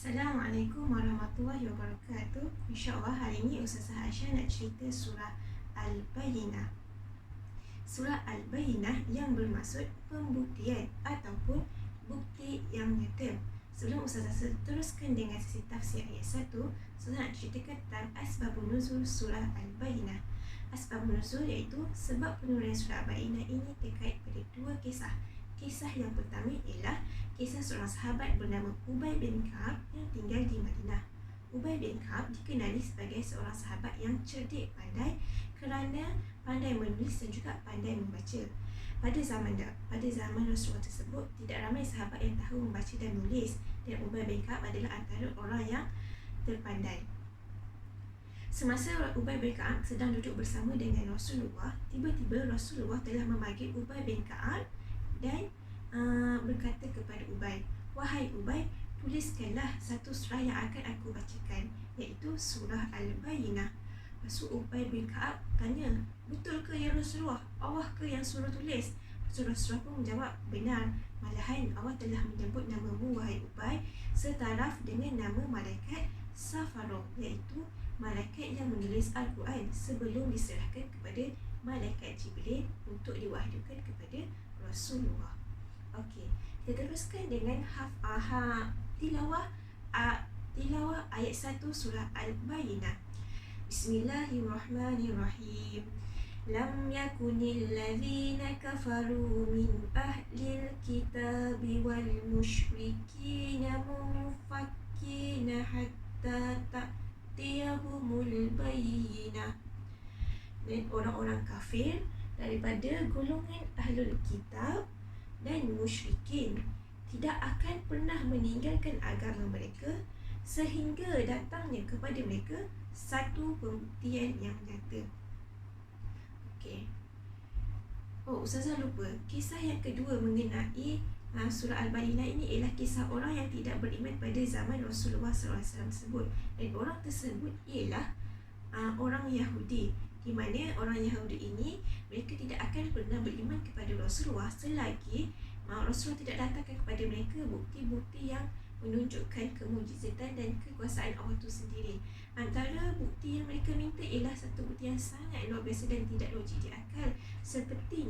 Assalamualaikum warahmatullahi wabarakatuh. InsyaAllah hari ini Ustazah Aisyah nak cerita surah Al-Bayyinah. Surah Al-Bayyinah yang bermaksud pembuktian ataupun bukti yang nyata. Sebelum Ustazah teruskan dengan sesi tafsir ayat 1, Ustazah nak ceritakan tentang asbabun nuzul surah Al-Bayyinah. Asbabun nuzul iaitu sebab penurunan surah Al-Bayyinah ini terkait pada dua kisah. Kisah yang pertama ialah kisah seorang sahabat bernama Ubay bin Ka'ab yang tinggal di Madinah. Ubay bin Ka'ab dikenali sebagai seorang sahabat yang cerdik pandai kerana pandai menulis dan juga pandai membaca. Pada zaman Rasulullah tersebut, tidak ramai sahabat yang tahu membaca dan menulis, dan Ubay bin Ka'ab adalah antara orang yang terpandai. Semasa Ubay bin Ka'ab sedang duduk bersama dengan Rasulullah, tiba-tiba Rasulullah telah memanggil Ubay bin Ka'ab dan berkata kepada Ubay, "Wahai Ubay, tuliskanlah satu surah yang akan aku bacakan, iaitu surah Al-Bayyinah." Lepas Ubay bin Ka'ab tanya, "Betul ke ya Rasulullah? Allah ke yang suruh tulis?" Rasulullah pun menjawab, "Benar, malahan Allah telah menyebut namamu wahai Ubay setaraf dengan nama malaikat Safaroh, iaitu malaikat yang menulis Al-Quran sebelum diserahkan kepada malaikat Jibril untuk diwahyukan kepada Rasulullah." Okey, kita teruskan dengan tilawah ayat 1 surah Al-Bayyinah. Bismillahirrahmanirrahim. Lam yakunil ladzina kafaru min ahlil kitabi wal musyrikina munfakkina hatta ta'tiyahumul bayyinah. Dan orang-orang kafir daripada golongan ahlul kitab dan musyrikin tidak akan pernah meninggalkan agama mereka sehingga datangnya kepada mereka satu pembuktian yang nyata. Okey. Ustazah lupa, kisah yang kedua mengenai surah Al-Bayyinah ini ialah kisah orang yang tidak beriman pada zaman Rasulullah SAW tersebut. Dan orang tersebut ialah orang Yahudi, di mana orang Yahudi ini mereka tidak akan pernah beriman kepada Rasulullah selagi Rasulullah tidak datangkan kepada mereka bukti-bukti yang menunjukkan kemujizatan dan kekuasaan Allah itu sendiri. Antara bukti yang mereka minta ialah satu bukti yang sangat luar biasa dan tidak logik di akal, seperti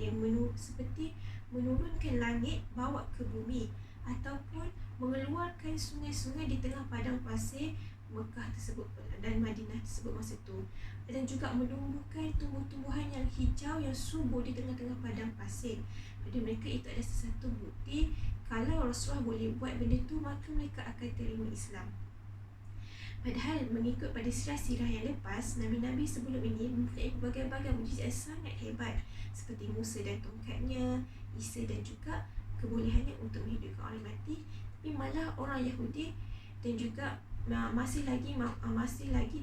menurunkan langit bawa ke bumi ataupun mengeluarkan sungai-sungai di tengah padang pasir Mekah tersebut dan Madinah tersebut masa itu, dan juga menumbuhkan tumbuh-tumbuhan yang hijau yang subur di tengah-tengah padang pasir. Pada mereka itu adalah sesuatu bukti kalau Rasulullah boleh buat benda itu, maka mereka akan terima Islam. Padahal mengikut pada sirah-sirah yang lepas, Nabi-Nabi sebelum ini mempunyai berbagai-bagai mukjizat sangat hebat, seperti Musa dan tongkatnya, Isa dan juga kebolehannya untuk menghidupkan orang mati. Tapi malah orang Yahudi dan juga masih lagi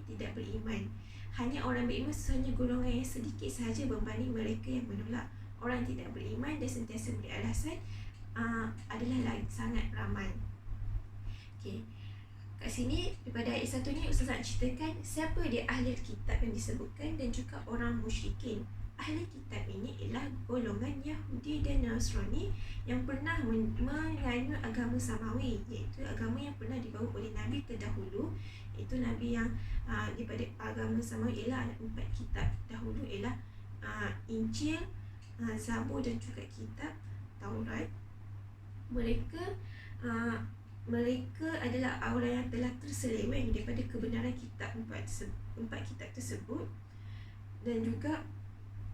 tidak beriman. Hanya orang beriman hanya golongan yang sedikit sahaja berbanding mereka yang menolak. Orang yang tidak beriman dan sentiasa beri alasan adalah lagi sangat ramai. Okey, kat sini daripada ayat 1 ni Ustazah nak ceritakan siapa dia ahli kitab yang disebutkan dan juga orang musyrikin. Ahli kitab ini ialah golongan Yahudi dan Nasrani yang pernah menganut agama Samawi, iaitu agama yang pernah dibawa oleh Nabi terdahulu. Itu Nabi yang daripada agama Samawi ialah 4 kitab dahulu ialah Injil, Zabur dan juga kitab Taurat. Mereka adalah orang yang telah terseleweng daripada kebenaran kitab 4 kitab tersebut, dan juga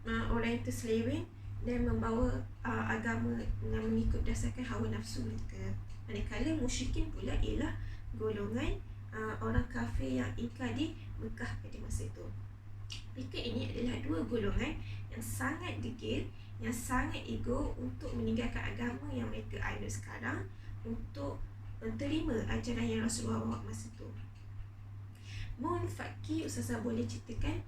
orang yang terseleweng dan membawa agama yang mengikut berdasarkan hawa nafsu mereka. Manakala musyrikin pula ialah golongan orang kafir yang ingkar di Mekah pada masa itu. Mereka ini adalah dua golongan yang sangat degil, yang sangat ego untuk meninggalkan agama yang mereka anut sekarang untuk menerima ajaran yang Rasulullah bawa masa itu. Munfaki, Ustazah boleh ceritakan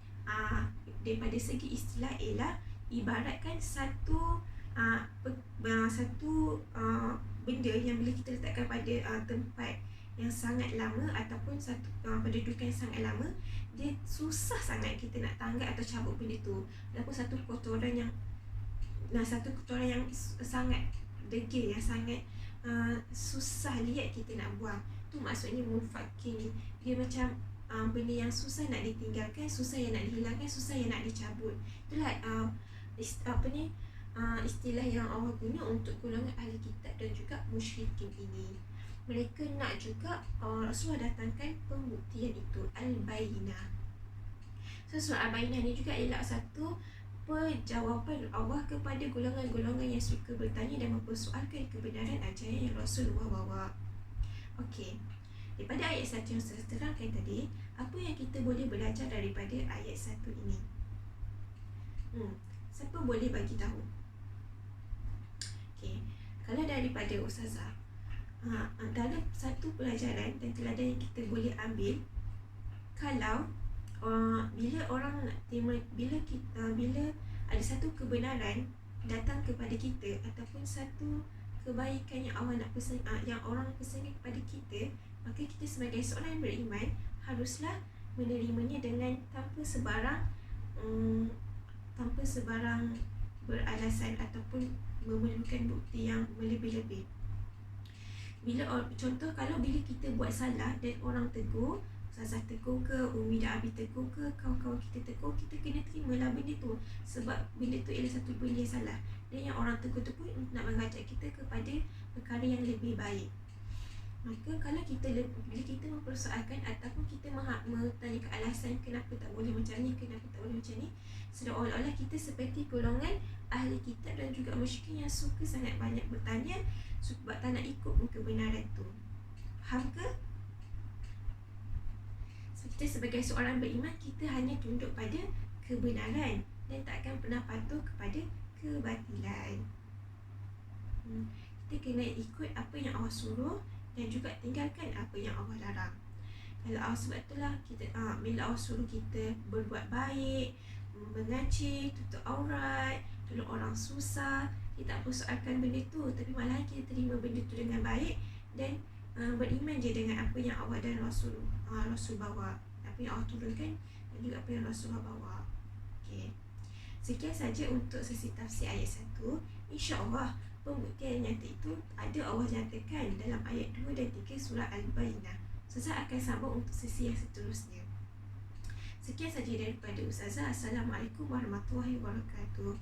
daripada segi istilah ialah ibaratkan satu benda yang bila kita letakkan pada tempat yang sangat lama ataupun satu pendudukan yang sangat lama, dia susah sangat kita nak tanggal atau cabut benda tu. Ataupun satu kotoran yang sangat degil, yang sangat susah lihat kita nak buang. tu maksudnya munfakin ni. Dia macam benda yang susah nak ditinggalkan, susah yang nak dihilangkan, susah yang nak dicabut. Itulah istilah yang Allah guna untuk golongan ahli kitab dan juga musyrikin ini. Mereka nak juga Rasulullah datangkan pembuktian itu, al-bayyinah. So surah al-bayyinah ni juga ialah satu penjawapan Allah kepada golongan-golongan yang suka bertanya dan mempersoalkan kebenaran ajaran yang Rasulullah bawa. Okey. Daripada ayat 1 yang saya terangkan tadi, apa yang kita boleh belajar daripada ayat 1 ini? Siapa boleh bagi tahu? Okey. Kalau daripada Ustazah, antara satu pelajaran dan teladan yang kita boleh ambil, kalau bila orang nak terima, bila ada satu kebenaran datang kepada kita ataupun satu kebaikan yang Allah nak pesan, yang orang pesankan kepada kita, maka kita sebagai seorang yang beriman haruslah menerimanya dengan tanpa sebarang beralasan ataupun memerlukan bukti yang lebih-lebih. Contoh, kalau bila kita buat salah dan orang tegur, Ustazah tegur ke, Umi dan Abi tegur ke, kawan-kawan kita tegur, kita kena terimalah benda tu, sebab benda tu ialah satu benda yang salah, dan yang orang tegur tu pun nak mengajak kita kepada perkara yang lebih baik. Maka kalau bila kita mempersoalkan ataupun kita bertanyakan alasan kenapa tak boleh macam ni, kenapa tak boleh macam ni, seolah-olah kita seperti golongan ahli kitab dan juga musyrikin yang suka sangat banyak bertanya sebab tak nak ikut kebenaran tu. Faham ke? So, kita sebagai seorang beriman, kita hanya tunduk pada kebenaran dan takkan pernah patuh kepada kebatilan. Kita kena ikut apa yang Allah suruh dan juga tinggalkan apa yang Allah larang. Sebab itulah kita bila Allah suruh kita berbuat baik, mengaji, tutup aurat, tolong orang susah, kita tak persoalkan benda tu, tapi malah kita terima benda tu dengan baik dan beriman je dengan apa yang Allah dan Rasul bawa, apa yang Allah turunkan dan juga apa yang Rasulullah bawa. Okay. Sekian saja untuk sesi tafsir ayat 1. InsyaAllah pembuktian yang nyata itu ada Allah nyatakan dalam ayat 2 dan 3 surah Al-Bayyinah. Ustazah akan sambung untuk sesi yang seterusnya. Sekian saja daripada Ustazah. Assalamualaikum warahmatullahi wabarakatuh.